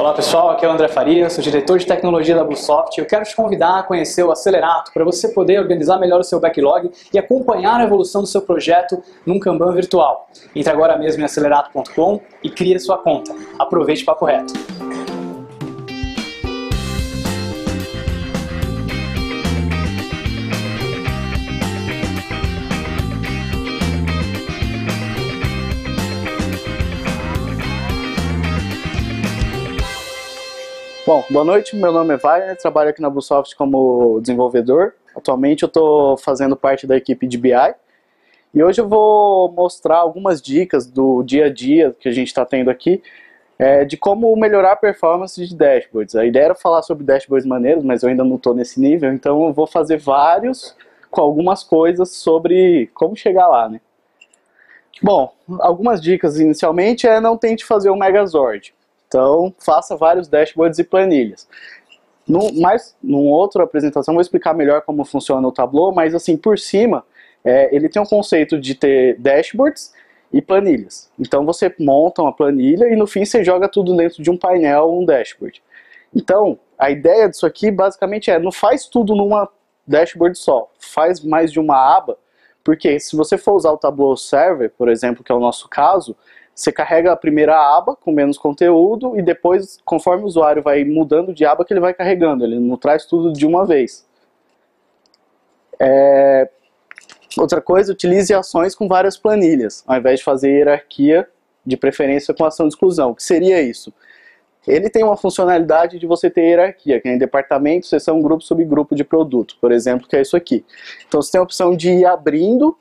Olá pessoal, aqui é o André Faria, sou diretor de tecnologia da Bluesoft. Eu quero te convidar a conhecer o Acelerato para você poder organizar melhor o seu backlog e acompanhar a evolução do seu projeto num Kanban virtual. Entre agora mesmo em acelerato.com e crie a sua conta. Aproveite o papo reto. Bom, boa noite, meu nome é Wagner, trabalho aqui na Bluesoft como desenvolvedor. Atualmente eu estou fazendo parte da equipe de BI e hoje eu vou mostrar algumas dicas do dia a dia que a gente está tendo aqui de como melhorar a performance de dashboards. A ideia era falar sobre dashboards maneiros, mas eu ainda não estou nesse nível, então eu vou fazer vários com algumas coisas sobre como chegar lá, né? Bom, algumas dicas inicialmente não tente fazer o Megazord. Então, faça vários dashboards e planilhas. Numa outra apresentação, eu vou explicar melhor como funciona o Tableau, mas assim, por cima, ele tem um conceito de ter dashboards e planilhas. Então, você monta uma planilha e no fim você joga tudo dentro de um painel, um dashboard. Então, a ideia disso aqui, basicamente, não faz tudo numa dashboard só. Faz mais de uma aba, porque se você for usar o Tableau Server, por exemplo, que é o nosso caso, você carrega a primeira aba com menos conteúdo e depois, conforme o usuário vai mudando de aba, que ele vai carregando. Ele não traz tudo de uma vez. Outra coisa, utilize ações com várias planilhas, ao invés de fazer hierarquia, de preferência com ação de exclusão. O que seria isso? Ele tem uma funcionalidade de você ter hierarquia, que é em departamento, seção, grupo, subgrupo de produto, por exemplo, que é isso aqui. Então você tem a opção de ir abrindo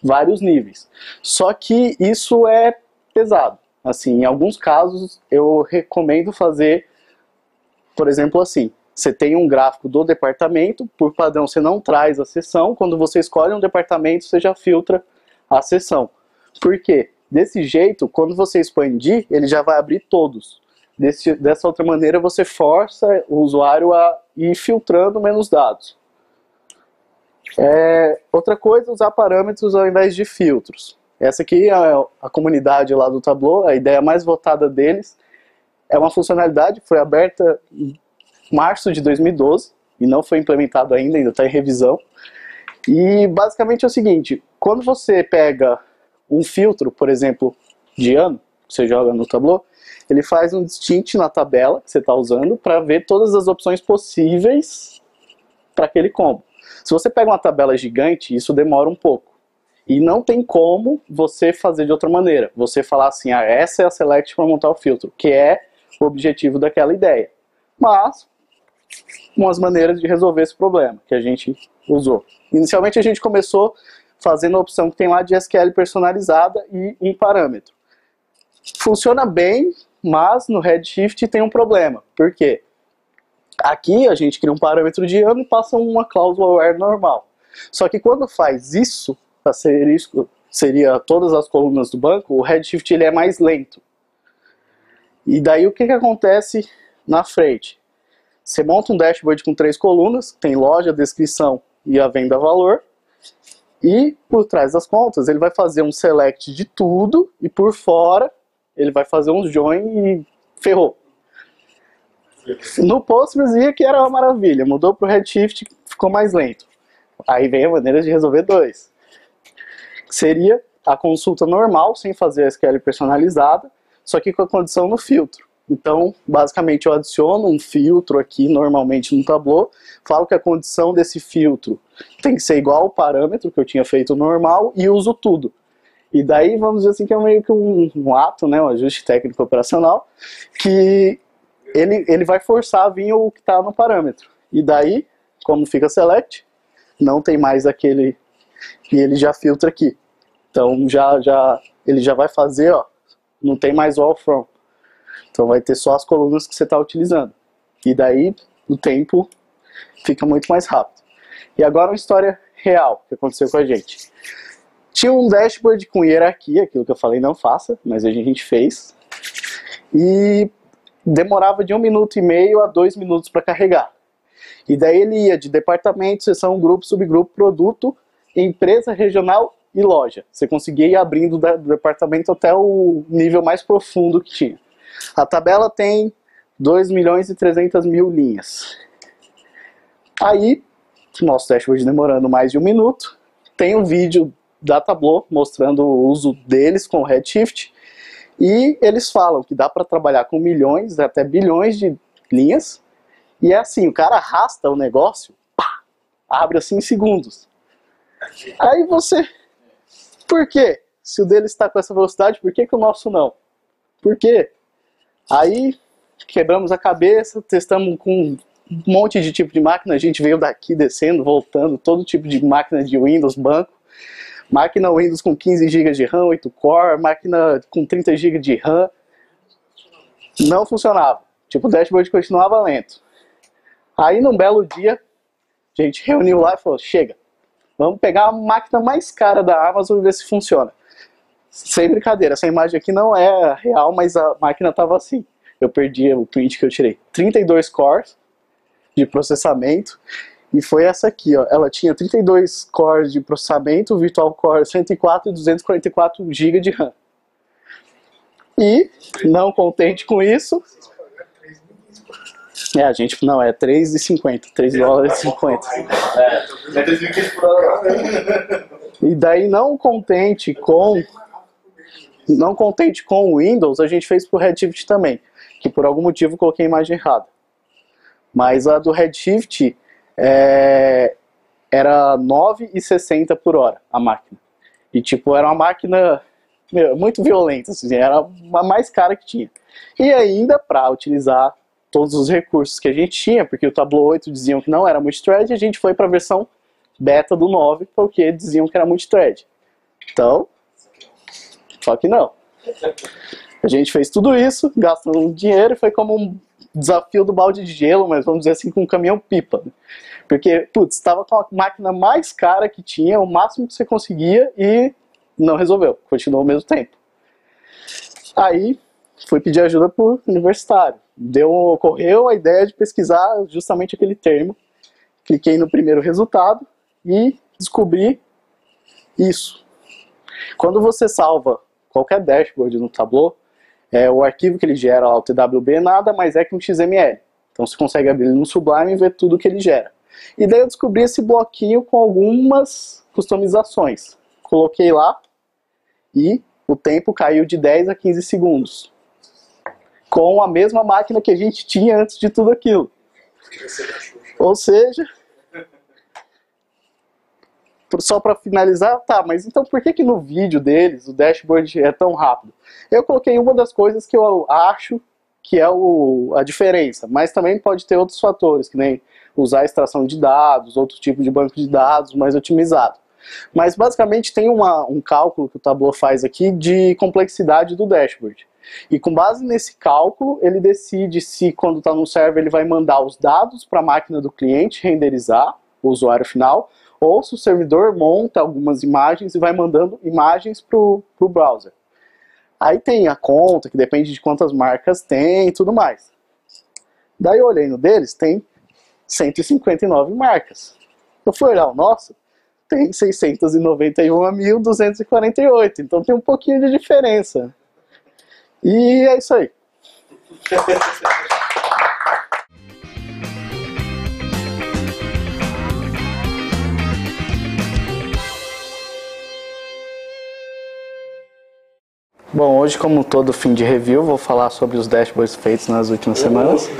vários níveis. Só que isso é pesado. Assim, em alguns casos eu recomendo fazer, por exemplo, assim, você tem um gráfico do departamento, por padrão você não traz a seção, quando você escolhe um departamento você já filtra a seção. Por quê? Desse jeito, quando você expandir, ele já vai abrir todos. Dessa outra maneira você força o usuário a ir filtrando menos dados. Outra coisa, usar parâmetros ao invés de filtros. Essa aqui é a comunidade lá do Tableau, a ideia mais votada deles. É uma funcionalidade que foi aberta em março de 2012 e não foi implementado ainda está em revisão. E basicamente é o seguinte, quando você pega um filtro, por exemplo, de ano, que você joga no Tableau, ele faz um distint na tabela que você está usando para ver todas as opções possíveis para aquele combo. Se você pega uma tabela gigante, isso demora um pouco. E não tem como você fazer de outra maneira. Você falar assim, essa é a select para montar o filtro, que é o objetivo daquela ideia. Mas, umas maneiras de resolver esse problema que a gente usou. Inicialmente a gente começou fazendo a opção que tem lá de SQL personalizada e em parâmetro. Funciona bem, mas no Redshift tem um problema. Por quê? Aqui a gente cria um parâmetro de ano e passa uma cláusula where normal. Só que quando faz isso, para ser isso, seria todas as colunas do banco, o Redshift ele é mais lento. E daí o que acontece na frente? Você monta um dashboard com 3 colunas, tem loja, descrição e a venda valor. E por trás das contas ele vai fazer um select de tudo e por fora ele vai fazer um join e ferrou. No Postgres ia que era uma maravilha, mudou para o Redshift, ficou mais lento. Aí vem a maneira de resolver 2. Seria a consulta normal, sem fazer a SQL personalizada, só que com a condição no filtro. Então, basicamente eu adiciono um filtro aqui, normalmente no Tableau, falo que a condição desse filtro tem que ser igual ao parâmetro que eu tinha feito normal e uso tudo. E daí, vamos dizer assim, que é meio que um ato, né, um ajuste técnico operacional, que ele vai forçar a vir o que está no parâmetro. E daí, como fica select, não tem mais aquele e ele já filtra aqui. Então ele já vai fazer, não tem mais o all from. Então vai ter só as colunas que você está utilizando. E daí o tempo fica muito mais rápido. E agora uma história real que aconteceu com a gente. Tinha um dashboard com hierarquia, aquilo que eu falei não faça, mas a gente fez. E demorava de 1 minuto e meio a 2 minutos para carregar. E daí ele ia de departamento, seção, grupo, subgrupo, produto, empresa, regional e loja. Você conseguia ir abrindo do departamento até o nível mais profundo que tinha. A tabela tem 2.300.000 linhas. Aí, nosso dashboard demorando mais de 1 minuto, tem um vídeo da Tableau mostrando o uso deles com o Redshift, e eles falam que dá para trabalhar com milhões, até bilhões de linhas, e é assim, o cara arrasta o negócio, pá, abre assim em segundos. Aí você, por quê? Se o dele está com essa velocidade, por que o nosso não? Por quê? Aí quebramos a cabeça, testamos com um monte de tipo de máquina, a gente veio daqui descendo, voltando, todo tipo de máquina de Windows, banco, máquina Windows com 15 GB de RAM, 8 core, máquina com 30 GB de RAM, não funcionava. Tipo, o dashboard continuava lento. Aí num belo dia, a gente reuniu lá e falou, chega, vamos pegar a máquina mais cara da Amazon e ver se funciona. Sem brincadeira, essa imagem aqui não é real, mas a máquina estava assim. Eu perdi o print que eu tirei. 32 cores de processamento. E foi essa aqui, ó. Ela tinha 32 cores de processamento, Virtual Core 104 e 244 GB de RAM. E, não contente com isso... a gente não, é 3,50, 3 dólares e 50. E daí, não contente com o Windows, a gente fez pro Redshift também, que por algum motivo coloquei a imagem errada. Mas a do Redshift era 9,60 por hora a máquina. E tipo, era uma máquina muito violenta, assim, era a mais cara que tinha. E ainda para utilizar todos os recursos que a gente tinha, porque o Tableau 8 diziam que não era multithread, a gente foi para a versão beta do 9, porque diziam que era multithread. Então, só que não. A gente fez tudo isso, gastando dinheiro, e foi como um desafio do balde de gelo, mas vamos dizer assim, com um caminhão-pipa. Né? Porque, putz, estava com a máquina mais cara que tinha, o máximo que você conseguia, e não resolveu, continuou ao mesmo tempo. Aí, fui pedir ajuda para o universitário. Ocorreu a ideia de pesquisar justamente aquele termo. Cliquei no primeiro resultado e descobri isso. Quando você salva qualquer dashboard no Tableau, o arquivo que ele gera, o TWB, nada mais é que um XML. Então você consegue abrir ele no Sublime e ver tudo que ele gera. E daí eu descobri esse bloquinho com algumas customizações. Coloquei lá e o tempo caiu de 10 a 15 segundos. Com a mesma máquina que a gente tinha antes de tudo aquilo. Ou seja, só para finalizar, tá, mas então por que no vídeo deles o dashboard é tão rápido? Eu coloquei uma das coisas que eu acho que é a diferença, mas também pode ter outros fatores, que nem usar a extração de dados, outro tipo de banco de dados mais otimizado. Mas basicamente tem um cálculo que o Tableau faz aqui de complexidade do dashboard. E com base nesse cálculo, ele decide se quando está no server ele vai mandar os dados para a máquina do cliente renderizar, o usuário final, ou se o servidor monta algumas imagens e vai mandando imagens para o browser. Aí tem a conta, que depende de quantas marcas tem e tudo mais. Daí eu olhei no deles, tem 159 marcas. Eu fui olhar o nosso, tem 691.248, então tem um pouquinho de diferença. E é isso aí. Bom, hoje, como todo fim de review, vou falar sobre os dashboards feitos nas últimas semanas.